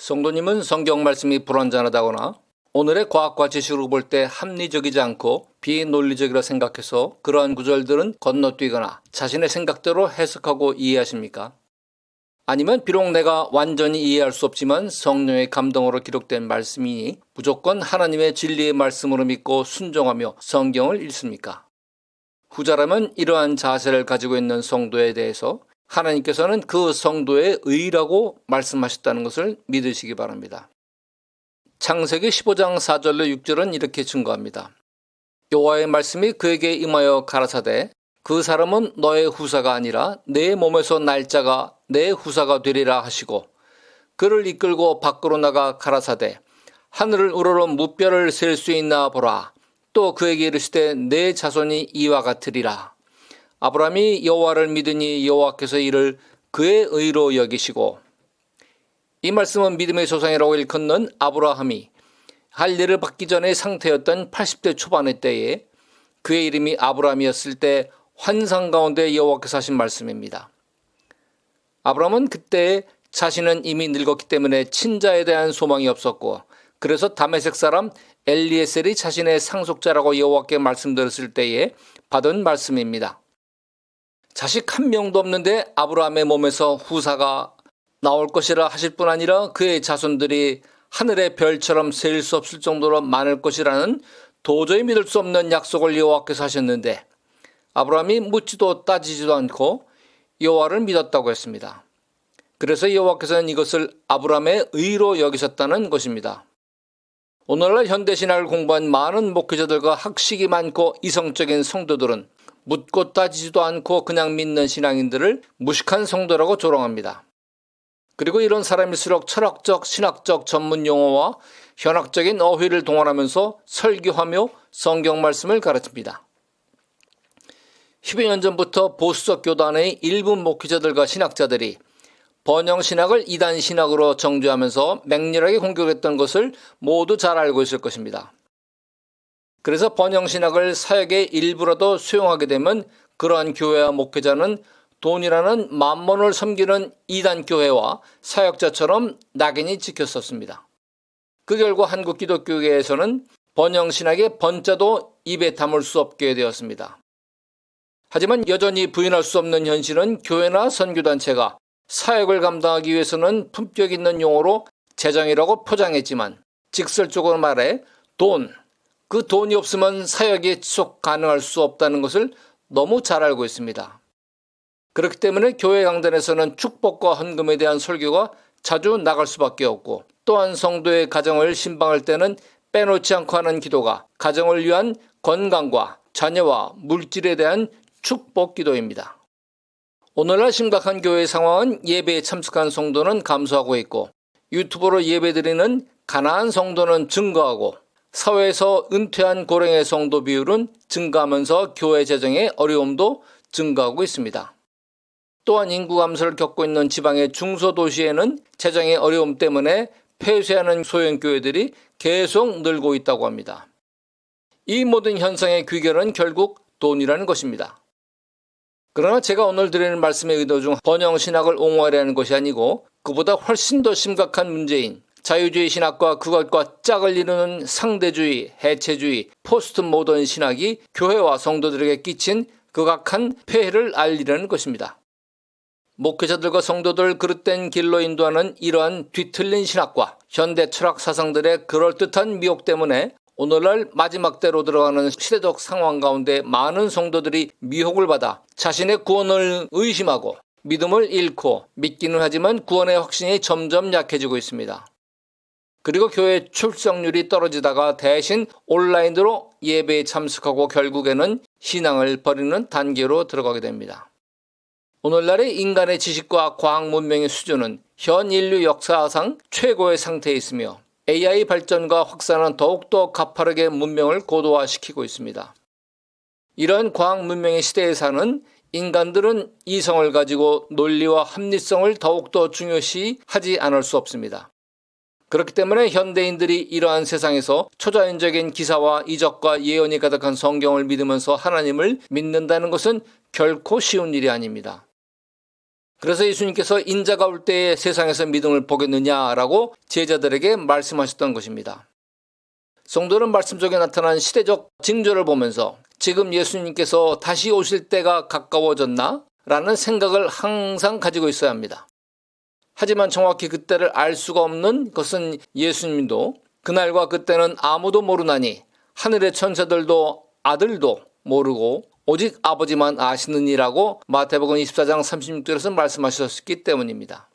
성도님은 성경 말씀이 불완전하다거나 오늘의 과학과 지식으로 볼 때 합리적이지 않고 비논리적이라 생각해서 그러한 구절들은 건너뛰거나 자신의 생각대로 해석하고 이해하십니까? 아니면 비록 내가 완전히 이해할 수 없지만 성령의 감동으로 기록된 말씀이니 무조건 하나님의 진리의 말씀으로 믿고 순종하며 성경을 읽습니까? 후자라면 이러한 자세를 가지고 있는 성도에 대해서 하나님께서는 그 성도의 의라고 말씀하셨다는 것을 믿으시기 바랍니다. 창세기 15장 4절로 6절은 이렇게 증거합니다. 여호와의 말씀이 그에게 임하여 가라사대 그 사람은 너의 후사가 아니라 내 몸에서 날 자가 내 후사가 되리라 하시고 그를 이끌고 밖으로 나가 가라사대 하늘을 우러러 무뼈를 셀 수 있나 보라. 또 그에게 이르시되 내 자손이 이와 같으리라. 아브라함이 여호와를 믿으니 여호와께서 이를 그의 의로 여기시고. 이 말씀은 믿음의 조상이라고 일컫는 아브라함이 할 일을 받기 전의 상태였던 80대 초반의 때에 그의 이름이 아브라함이었을 때 환상 가운데 여호와께서 하신 말씀입니다. 아브라함은 그때 자신은 이미 늙었기 때문에 친자에 대한 소망이 없었고 그래서 다메섹 사람 엘리에셀이 자신의 상속자라고 여호와께 말씀드렸을 때에 받은 말씀입니다. 자식 한 명도 없는데 아브라함의 몸에서 후사가 나올 것이라 하실 뿐 아니라 그의 자손들이 하늘의 별처럼 셀 수 없을 정도로 많을 것이라는 도저히 믿을 수 없는 약속을 여호와께서 하셨는데 아브라함이 묻지도 따지지도 않고 여호와를 믿었다고 했습니다. 그래서 여호와께서는 이것을 아브라함의 의로 여기셨다는 것입니다. 오늘날 현대신학을 공부한 많은 목회자들과 학식이 많고 이성적인 성도들은 묻고 따지지도 않고 그냥 믿는 신앙인들을 무식한 성도라고 조롱합니다. 그리고 이런 사람일수록 철학적, 신학적 전문 용어와 현학적인 어휘를 동원하면서 설교하며 성경 말씀을 가르칩니다. 10여 년 전부터 보수적 교단의 일부 목회자들과 신학자들이 번영신학을 이단신학으로 정죄하면서 맹렬하게 공격했던 것을 모두 잘 알고 있을 것입니다. 그래서 번영신학을 사역의 일부라도 수용하게 되면 그러한 교회와 목회자는 돈이라는 만몬을 섬기는 이단교회와 사역자처럼 낙인이 찍혔었습니다. 그 결과 한국 기독교계에서는 번영신학의 번자도 입에 담을 수 없게 되었습니다. 하지만 여전히 부인할 수 없는 현실은 교회나 선교단체가 사역을 감당하기 위해서는 품격 있는 용어로 재정이라고 포장했지만 직설적으로 말해 그 돈이 없으면 사역이 지속 가능할 수 없다는 것을 너무 잘 알고 있습니다. 그렇기 때문에 교회 강단에서는 축복과 헌금에 대한 설교가 자주 나갈 수밖에 없고 또한 성도의 가정을 신방할 때는 빼놓지 않고 하는 기도가 가정을 위한 건강과 자녀와 물질에 대한 축복 기도입니다. 오늘날 심각한 교회 상황은 예배에 참석한 성도는 감소하고 있고 유튜브로 예배드리는 가난한 성도는 증가하고 사회에서 은퇴한 고령의 성도 비율은 증가하면서 교회 재정의 어려움도 증가하고 있습니다. 또한 인구 감소를 겪고 있는 지방의 중소도시에는 재정의 어려움 때문에 폐쇄하는 소형교회들이 계속 늘고 있다고 합니다. 이 모든 현상의 귀결은 결국 돈이라는 것입니다. 그러나 제가 오늘 드리는 말씀의 의도 중 번영신학을 옹호하려는 것이 아니고 그보다 훨씬 더 심각한 문제인 자유주의 신학과 그것과 짝을 이루는 상대주의, 해체주의, 포스트 모던 신학이 교회와 성도들에게 끼친 극악한 폐해를 알리려는 것입니다. 목회자들과 성도들 그릇된 길로 인도하는 이러한 뒤틀린 신학과 현대 철학 사상들의 그럴듯한 미혹 때문에 오늘날 마지막 때로 들어가는 시대적 상황 가운데 많은 성도들이 미혹을 받아 자신의 구원을 의심하고 믿음을 잃고 믿기는 하지만 구원의 확신이 점점 약해지고 있습니다. 그리고 교회 출석률이 떨어지다가 대신 온라인으로 예배에 참석하고 결국에는 신앙을 버리는 단계로 들어가게 됩니다. 오늘날의 인간의 지식과 과학 문명의 수준은 현 인류 역사상 최고의 상태에 있으며 AI 발전과 확산은 더욱더 가파르게 문명을 고도화시키고 있습니다. 이런 과학 문명의 시대에 사는 인간들은 이성을 가지고 논리와 합리성을 더욱더 중요시 하지 않을 수 없습니다. 그렇기 때문에 현대인들이 이러한 세상에서 초자연적인 기사와 이적과 예언이 가득한 성경을 믿으면서 하나님을 믿는다는 것은 결코 쉬운 일이 아닙니다. 그래서 예수님께서 인자가 올 때에 세상에서 믿음을 보겠느냐라고 제자들에게 말씀하셨던 것입니다. 성도는 말씀 속에 나타난 시대적 징조를 보면서 지금 예수님께서 다시 오실 때가 가까워졌나? 라는 생각을 항상 가지고 있어야 합니다. 하지만 정확히 그때를 알 수가 없는 것은 예수님도 그날과 그때는 아무도 모르나니 하늘의 천사들도 아들도 모르고 오직 아버지만 아시느니라고 마태복음 24장 36절에서 말씀하셨기 때문입니다.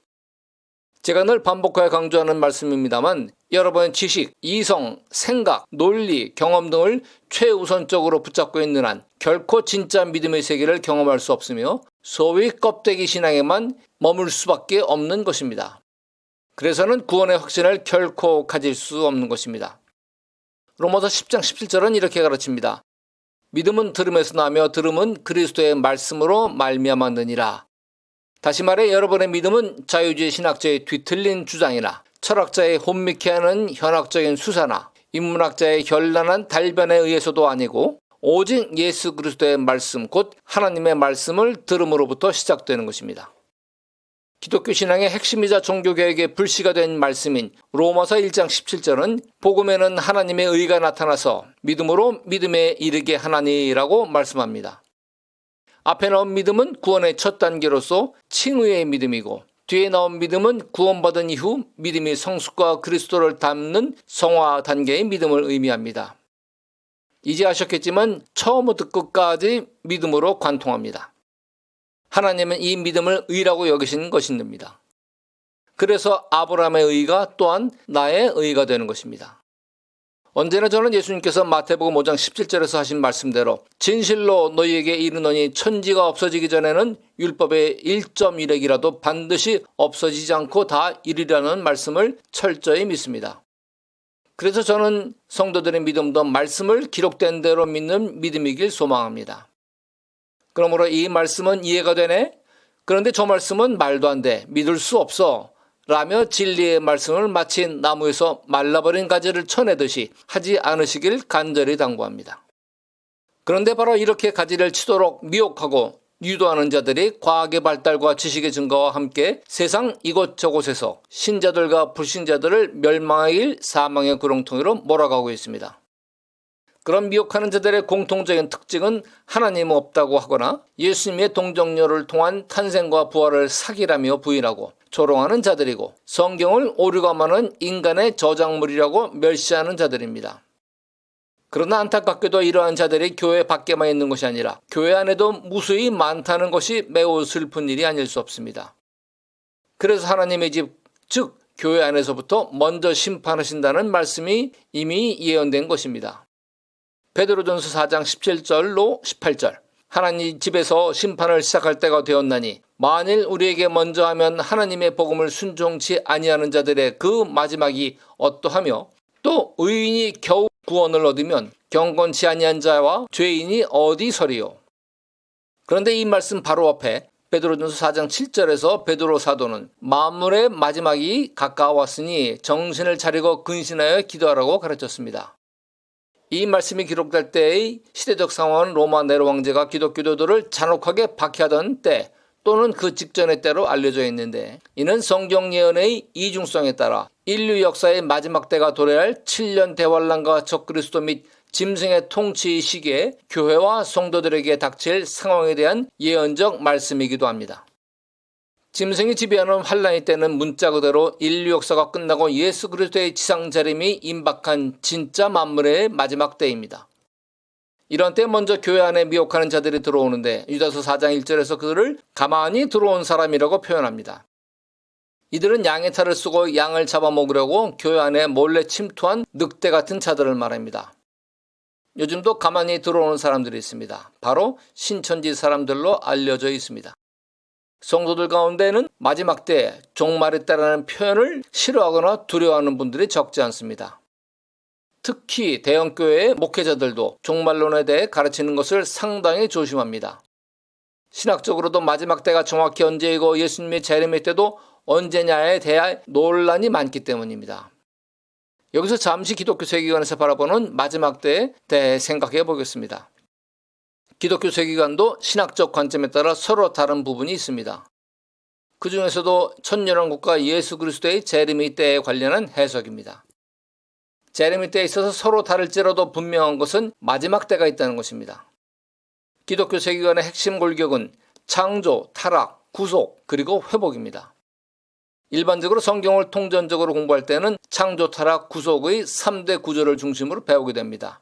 제가 늘 반복하여 강조하는 말씀입니다만 여러분의 지식, 이성, 생각, 논리, 경험 등을 최우선적으로 붙잡고 있는 한 결코 진짜 믿음의 세계를 경험할 수 없으며 소위 껍데기 신앙에만 머물 수밖에 없는 것입니다. 그래서는 구원의 확신을 결코 가질 수 없는 것입니다. 로마서 10장 17절은 이렇게 가르칩니다. 믿음은 들음에서 나며 들음은 그리스도의 말씀으로 말미암았느니라. 다시 말해 여러분의 믿음은 자유주의 신학자의 뒤틀린 주장이나 철학자의 혼미케 하는 현학적인 수사나 인문학자의 현란한 달변에 의해서도 아니고 오직 예수 그리스도의 말씀 곧 하나님의 말씀을 들음으로부터 시작되는 것입니다. 기독교 신앙의 핵심이자 종교개혁의 불씨가 된 말씀인 로마서 1장 17절은 복음에는 하나님의 의가 나타나서 믿음으로 믿음에 이르게 하나니라고 말씀합니다. 앞에 나온 믿음은 구원의 첫 단계로서 칭의의 믿음이고 뒤에 나온 믿음은 구원받은 이후 믿음이 성숙과 그리스도를 닮는 성화 단계의 믿음을 의미합니다. 이제 아셨겠지만 처음부터 끝까지 믿음으로 관통합니다. 하나님은 이 믿음을 의라고 여기신 것입니다. 그래서 아브라함의 의가 또한 나의 의가 되는 것입니다. 언제나 저는 예수님께서 마태복음 5장 17절에서 하신 말씀대로 진실로 너희에게 이르노니 천지가 없어지기 전에는 율법의 1.1획이라도 반드시 없어지지 않고 다 이르리라는 말씀을 철저히 믿습니다. 그래서 저는 성도들의 믿음도 말씀을 기록된 대로 믿는 믿음이길 소망합니다. 그러므로 이 말씀은 이해가 되네? 그런데 저 말씀은 말도 안 돼. 믿을 수 없어. 라며 진리의 말씀을 마치 나무에서 말라버린 가지를 쳐내듯이 하지 않으시길 간절히 당부합니다. 그런데 바로 이렇게 가지를 치도록 미혹하고 유도하는 자들이 과학의 발달과 지식의 증가와 함께 세상 이곳저곳에서 신자들과 불신자들을 멸망의 사망의 구렁텅이로 몰아가고 있습니다. 그런 미혹하는 자들의 공통적인 특징은 하나님은 없다고 하거나 예수님의 동정녀를 통한 탄생과 부활을 사기라며 부인하고 조롱하는 자들이고 성경을 오류감하는 인간의 저작물이라고 멸시하는 자들입니다. 그러나 안타깝게도 이러한 자들이 교회 밖에만 있는 것이 아니라 교회 안에도 무수히 많다는 것이 매우 슬픈 일이 아닐 수 없습니다. 그래서 하나님의 집, 즉 교회 안에서부터 먼저 심판하신다는 말씀이 이미 예언된 것입니다. 베드로전서 4장 17절로 18절 하나님 집에서 심판을 시작할 때가 되었나니 만일 우리에게 먼저 하면 하나님의 복음을 순종치 아니하는 자들의 그 마지막이 어떠하며 또 의인이 겨우 구원을 얻으면 경건치 아니한 자와 죄인이 어디 서리요. 그런데 이 말씀 바로 앞에 베드로전서 4장 7절에서 베드로 사도는 만물의 마지막이 가까웠으니 정신을 차리고 근신하여 기도하라고 가르쳤습니다. 이 말씀이 기록될 때의 시대적 상황은 로마 네로 황제가 기독교도들을 잔혹하게 박해하던 때 또는 그 직전의 때로 알려져 있는데 이는 성경 예언의 이중성에 따라 인류 역사의 마지막 때가 도래할 7년 대환란과 적그리스도 및 짐승의 통치 시기에 교회와 성도들에게 닥칠 상황에 대한 예언적 말씀이기도 합니다. 짐승이 지배하는 환란의 때는 문자 그대로 인류 역사가 끝나고 예수 그리스도의 지상 재림이 임박한 진짜 만물의 마지막 때입니다. 이런 때 먼저 교회 안에 미혹하는 자들이 들어오는데 유다서 4장 1절에서 그들을 가만히 들어온 사람이라고 표현합니다. 이들은 양의 탈을 쓰고 양을 잡아먹으려고 교회 안에 몰래 침투한 늑대 같은 자들을 말합니다. 요즘도 가만히 들어오는 사람들이 있습니다. 바로 신천지 사람들로 알려져 있습니다. 성도들 가운데는 마지막 때 종말의 때라는 표현을 싫어하거나 두려워하는 분들이 적지 않습니다. 특히 대형교회의 목회자들도 종말론에 대해 가르치는 것을 상당히 조심합니다. 신학적으로도 마지막 때가 정확히 언제이고 예수님의 재림의 때도 언제냐에 대해 논란이 많기 때문입니다. 여기서 잠시 기독교 세계관에서 바라보는 마지막 때에 대해 생각해 보겠습니다. 기독교 세계관도 신학적 관점에 따라 서로 다른 부분이 있습니다. 그 중에서도 천년왕국과 예수 그리스도의 재림의 때에 관련한 해석입니다. 재림의 때에 있어서 서로 다를지라도 분명한 것은 마지막 때가 있다는 것입니다. 기독교 세계관의 핵심 골격은 창조, 타락, 구속, 그리고 회복입니다. 일반적으로 성경을 통전적으로 공부할 때는 창조, 타락, 구속의 3대 구조를 중심으로 배우게 됩니다.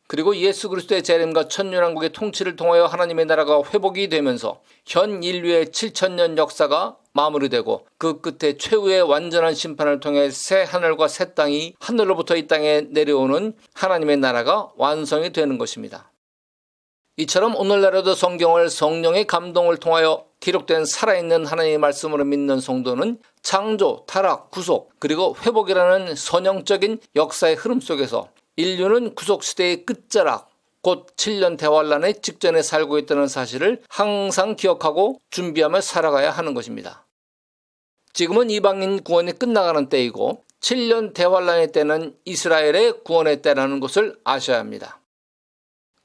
그리고 예수 그리스도의 재림과 천년왕국의 통치를 통하여 하나님의 나라가 회복이 되면서 현 인류의 7천년 역사가 마무리되고 그 끝에 최후의 완전한 심판을 통해 새 하늘과 새 땅이 하늘로부터 이 땅에 내려오는 하나님의 나라가 완성이 되는 것입니다. 이처럼 오늘날에도 성경을 성령의 감동을 통하여 기록된 살아있는 하나님의 말씀으로 믿는 성도는 창조, 타락, 구속, 그리고 회복이라는 선형적인 역사의 흐름 속에서 인류는 구속시대의 끝자락, 곧 7년 대환란의 직전에 살고 있다는 사실을 항상 기억하고 준비하며 살아가야 하는 것입니다. 지금은 이방인 구원이 끝나가는 때이고 7년 대환란의 때는 이스라엘의 구원의 때라는 것을 아셔야 합니다.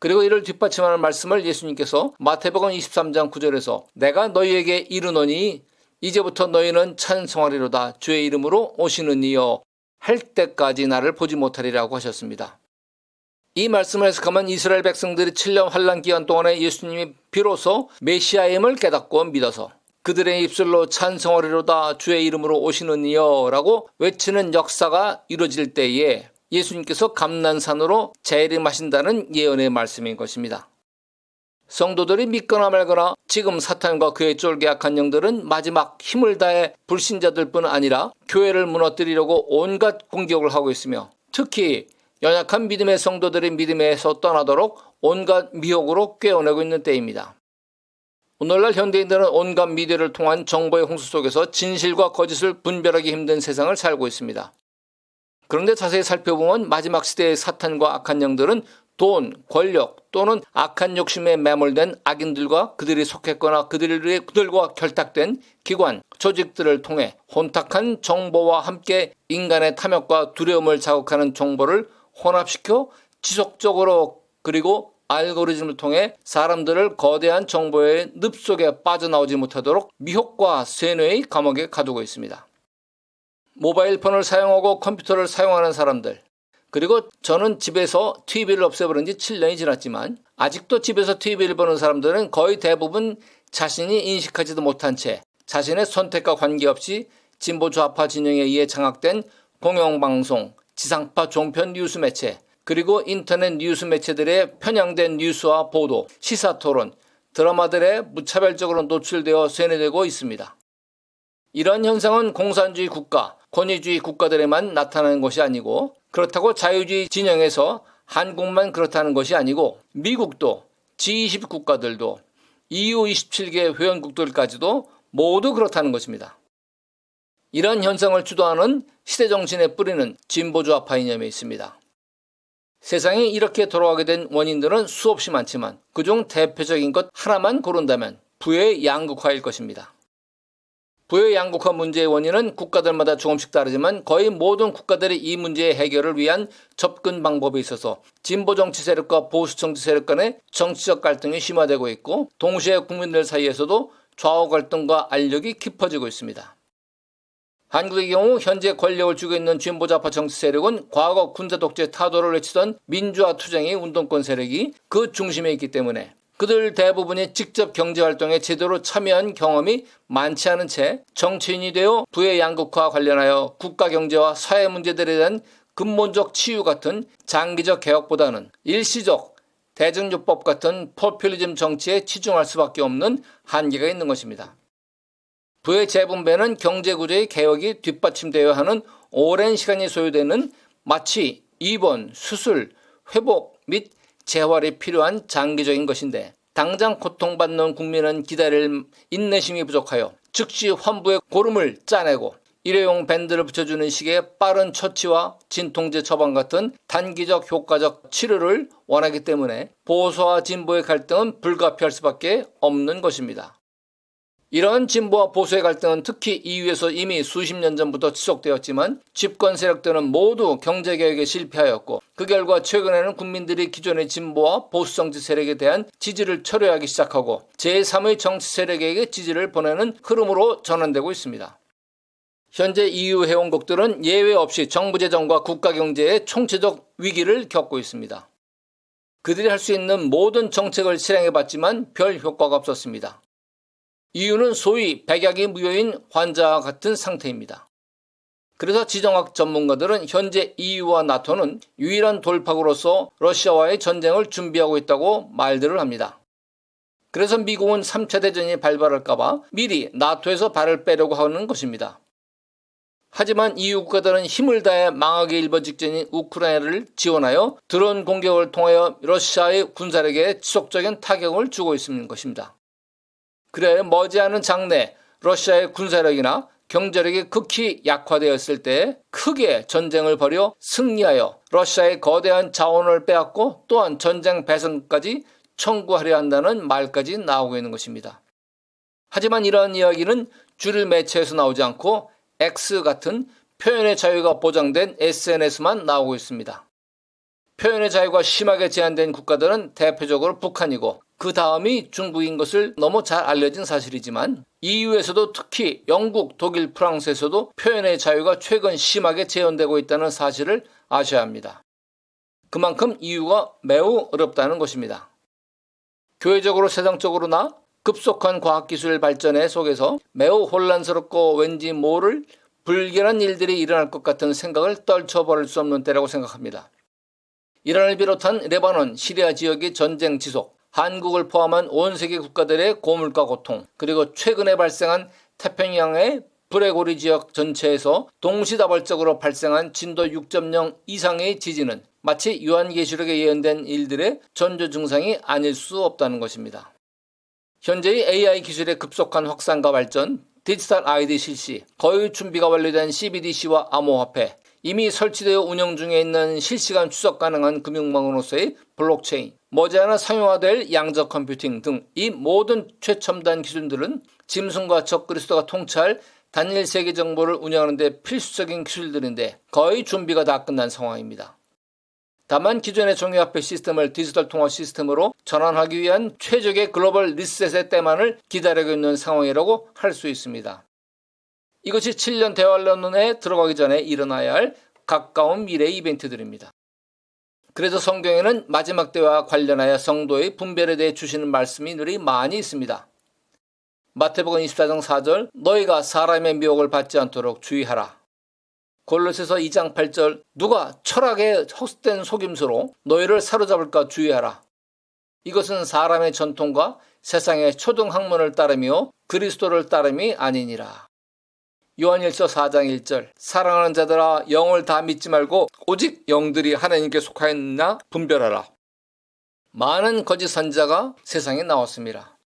그리고 이를 뒷받침하는 말씀을 예수님께서 마태복음 23장 9절에서 내가 너희에게 이르노니 이제부터 너희는 찬송하리로다 주의 이름으로 오시는 이여 할 때까지 나를 보지 못하리라고 하셨습니다. 이 말씀을 해석하면 이스라엘 백성들이 7년 환란 기간 동안에 예수님이 비로소 메시아임을 깨닫고 믿어서 그들의 입술로 찬송하리로다 주의 이름으로 오시는 이여 라고 외치는 역사가 이루어질 때에 예수님께서 감난산으로 재림하신다는 예언의 말씀인 것입니다. 성도들이 믿거나 말거나 지금 사탄과 그의 쫄게 악한 영들은 마지막 힘을 다해 불신자들 뿐 아니라 교회를 무너뜨리려고 온갖 공격을 하고 있으며 특히 연약한 믿음의 성도들이 믿음에서 떠나도록 온갖 미혹으로 꿰어내고 있는 때입니다. 오늘날 현대인들은 온갖 미디어를 통한 정보의 홍수 속에서 진실과 거짓을 분별하기 힘든 세상을 살고 있습니다. 그런데 자세히 살펴보면 마지막 시대의 사탄과 악한 영들은 돈, 권력 또는 악한 욕심에 매몰된 악인들과 그들이 속했거나 그들과 결탁된 기관, 조직들을 통해 혼탁한 정보와 함께 인간의 탐욕과 두려움을 자극하는 정보를 혼합시켜 지속적으로 그리고 알고리즘을 통해 사람들을 거대한 정보의 늪 속에 빠져나오지 못하도록 미혹과 세뇌의 감옥에 가두고 있습니다. 모바일 폰을 사용하고 컴퓨터를 사용하는 사람들, 그리고 저는 집에서 TV를 없애버린 지 7년이 지났지만 아직도 집에서 TV를 보는 사람들은 거의 대부분 자신이 인식하지도 못한 채 자신의 선택과 관계없이 진보 좌파 진영에 의해 장악된 공영방송, 지상파 종편 뉴스 매체, 그리고 인터넷 뉴스 매체들의 편향된 뉴스와 보도, 시사토론, 드라마들에 무차별적으로 노출되어 세뇌되고 있습니다. 이런 현상은 공산주의 국가, 권위주의 국가들에만 나타나는 것이 아니고 그렇다고 자유주의 진영에서 한국만 그렇다는 것이 아니고 미국도, G20 국가들도, EU27개 회원국들까지도 모두 그렇다는 것입니다. 이런 현상을 주도하는 시대정신의 뿌리는 진보좌파 이념에 있습니다. 세상이 이렇게 돌아가게 된 원인들은 수없이 많지만 그중 대표적인 것 하나만 고른다면 부의 양극화일 것입니다. 부의 양극화 문제의 원인은 국가들마다 조금씩 다르지만 거의 모든 국가들이 이 문제의 해결을 위한 접근 방법에 있어서 진보 정치 세력과 보수 정치 세력 간의 정치적 갈등이 심화되고 있고 동시에 국민들 사이에서도 좌우 갈등과 알력이 깊어지고 있습니다. 한국의 경우 현재 권력을 쥐고 있는 진보좌파 정치 세력은 과거 군사 독재 타도를 외치던 민주화 투쟁의 운동권 세력이 그 중심에 있기 때문에 그들 대부분이 직접 경제활동에 제대로 참여한 경험이 많지 않은 채 정치인이 되어 부의 양극화와 관련하여 국가 경제와 사회 문제들에 대한 근본적 치유 같은 장기적 개혁보다는 일시적 대중요법 같은 포퓰리즘 정치에 치중할 수밖에 없는 한계가 있는 것입니다. 부의 재분배는 경제구조의 개혁이 뒷받침되어야 하는 오랜 시간이 소요되는 마치 입원, 수술, 회복 및 재활이 필요한 장기적인 것인데 당장 고통받는 국민은 기다릴 인내심이 부족하여 즉시 환부의 고름을 짜내고 일회용 밴드를 붙여주는 식의 빠른 처치와 진통제 처방 같은 단기적 효과적 치료를 원하기 때문에 보수와 진보의 갈등은 불가피할 수밖에 없는 것입니다. 이러한 진보와 보수의 갈등은 특히 EU에서 이미 수십 년 전부터 지속되었지만 집권 세력들은 모두 경제개혁에 실패하였고 그 결과 최근에는 국민들이 기존의 진보와 보수 정치 세력에 대한 지지를 철회하기 시작하고 제3의 정치 세력에게 지지를 보내는 흐름으로 전환되고 있습니다. 현재 EU 회원국들은 예외 없이 정부 재정과 국가 경제의 총체적 위기를 겪고 있습니다. 그들이 할 수 있는 모든 정책을 실행해봤지만 별 효과가 없었습니다. EU는 소위 백약이 무효인 환자와 같은 상태입니다. 그래서 지정학 전문가들은 현재 EU와 나토는 유일한 돌파구로서 러시아와의 전쟁을 준비하고 있다고 말들을 합니다. 그래서 미국은 3차 대전이 발발할까봐 미리 나토에서 발을 빼려고 하는 것입니다. 하지만 EU 국가들은 힘을 다해 망하기 일보 직전인 우크라이나를 지원하여 드론 공격을 통하여 러시아의 군사력에 지속적인 타격을 주고 있는 것입니다. 그래 머지않은 장래 러시아의 군사력이나 경제력이 극히 약화되었을 때 크게 전쟁을 벌여 승리하여 러시아의 거대한 자원을 빼앗고 또한 전쟁 배상까지 청구하려 한다는 말까지 나오고 있는 것입니다. 하지만 이러한 이야기는 주류 매체에서 나오지 않고 X 같은 표현의 자유가 보장된 SNS만 나오고 있습니다. 표현의 자유가 심하게 제한된 국가들은 대표적으로 북한이고 그 다음이 중국인 것을 너무 잘 알려진 사실이지만 EU에서도 특히 영국, 독일, 프랑스에서도 표현의 자유가 최근 심하게 제한되고 있다는 사실을 아셔야 합니다. 그만큼 EU가 매우 어렵다는 것입니다. 교회적으로 세상적으로나 급속한 과학기술 발전의 속에서 매우 혼란스럽고 왠지 모를 불길한 일들이 일어날 것 같은 생각을 떨쳐버릴 수 없는 때라고 생각합니다. 이란을 비롯한 레바논, 시리아 지역의 전쟁 지속, 한국을 포함한 온 세계 국가들의 고물가 고통, 그리고 최근에 발생한 태평양의 브레고리 지역 전체에서 동시다발적으로 발생한 진도 6.0 이상의 지진은 마치 요한계시록에 예언된 일들의 전조 증상이 아닐 수 없다는 것입니다. 현재의 AI 기술의 급속한 확산과 발전, 디지털 ID 실시, 거의 준비가 완료된 CBDC와 암호화폐, 이미 설치되어 운영 중에 있는 실시간 추적 가능한 금융망으로서의 블록체인, 머지않아 상용화될 양적 컴퓨팅 등 이 모든 최첨단 기술들은 짐승과 적그리스도가 통치할 단일 세계 정보를 운영하는 데 필수적인 기술들인데 거의 준비가 다 끝난 상황입니다. 다만 기존의 종이화폐 시스템을 디지털 통화 시스템으로 전환하기 위한 최적의 글로벌 리셋의 때만을 기다리고 있는 상황이라고 할 수 있습니다. 이것이 7년 대환란에 들어가기 전에 일어나야 할 가까운 미래 이벤트들입니다. 그래서 성경에는 마지막 때와 관련하여 성도의 분별에 대해 주시는 말씀이 늘 많이 있습니다. 마태복음 24장 4절 너희가 사람의 미혹을 받지 않도록 주의하라. 골로새서 2장 8절 누가 철학의 헛된 속임수로 너희를 사로잡을까 주의하라. 이것은 사람의 전통과 세상의 초등학문을 따르며 그리스도를 따름이 아니니라. 요한일서 4장 1절 사랑하는 자들아 영을 다 믿지 말고 오직 영들이 하나님께 속하였나 분별하라. 많은 거짓 선지자가 세상에 나왔습니다.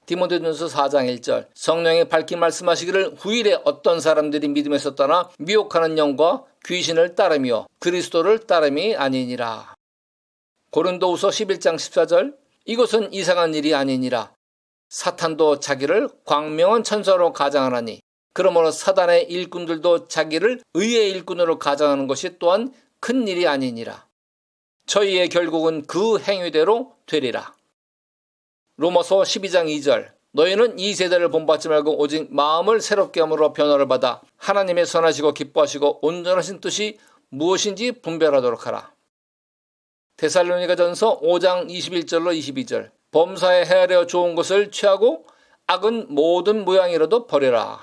디모데전서 4장 1절 성령의 밝히 말씀하시기를 후일에 어떤 사람들이 믿음에서 떠나 미혹하는 영과 귀신을 따르며 그리스도를 따름이 아니니라. 고린도후서 11장 14절 이것은 이상한 일이 아니니라. 사탄도 자기를 광명한 천사로 가장하나니 그러므로 사단의 일꾼들도 자기를 의의 일꾼으로 가장하는 것이 또한 큰 일이 아니니라. 저희의 결국은 그 행위대로 되리라. 로마서 12장 2절 너희는 이 세대를 본받지 말고 오직 마음을 새롭게 함으로 변화를 받아 하나님의 선하시고 기뻐하시고 온전하신 뜻이 무엇인지 분별하도록 하라. 데살로니가전서 5장 21절로 22절 범사에 헤아려 좋은 것을 취하고 악은 모든 모양이라도 버려라.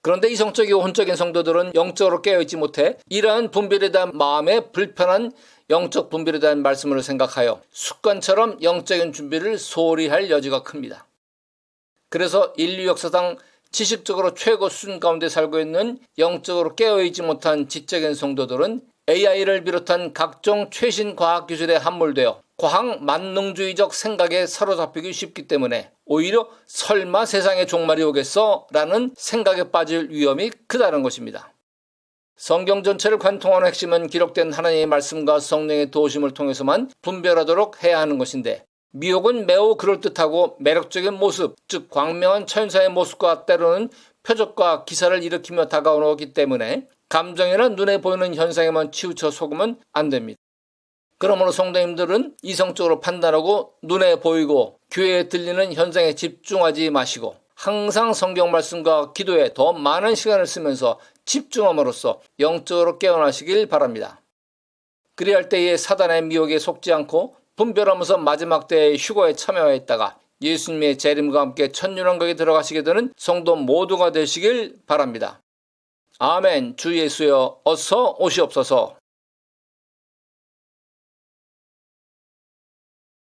그런데 이성적이고 혼적인 성도들은 영적으로 깨어있지 못해 이러한 분별에 대한 마음의 불편한 영적 분별에 대한 말씀을 생각하여 습관처럼 영적인 준비를 소홀히 할 여지가 큽니다. 그래서 인류 역사상 지식적으로 최고 수준 가운데 살고 있는 영적으로 깨어있지 못한 지적인 성도들은 AI를 비롯한 각종 최신 과학기술에 함몰되어 과학 만능주의적 생각에 사로잡히기 쉽기 때문에 오히려 설마 세상에 종말이 오겠어? 라는 생각에 빠질 위험이 크다는 것입니다. 성경 전체를 관통하는 핵심은 기록된 하나님의 말씀과 성령의 도우심을 통해서만 분별하도록 해야 하는 것인데 미혹은 매우 그럴듯하고 매력적인 모습, 즉 광명한 천사의 모습과 때로는 표적과 기사를 일으키며 다가오기 때문에 감정이나 눈에 보이는 현상에만 치우쳐 속으면 안 됩니다. 그러므로 성도님들은 이성적으로 판단하고 눈에 보이고 귀에 들리는 현상에 집중하지 마시고 항상 성경 말씀과 기도에 더 많은 시간을 쓰면서 집중함으로써 영적으로 깨어나시길 바랍니다. 그리할 때에 사단의 미혹에 속지 않고 분별하면서 마지막 때의 휴거에 참여했다가 예수님의 재림과 함께 천년왕국에 들어가시게 되는 성도 모두가 되시길 바랍니다. 아멘. 주 예수여 어서 오시옵소서.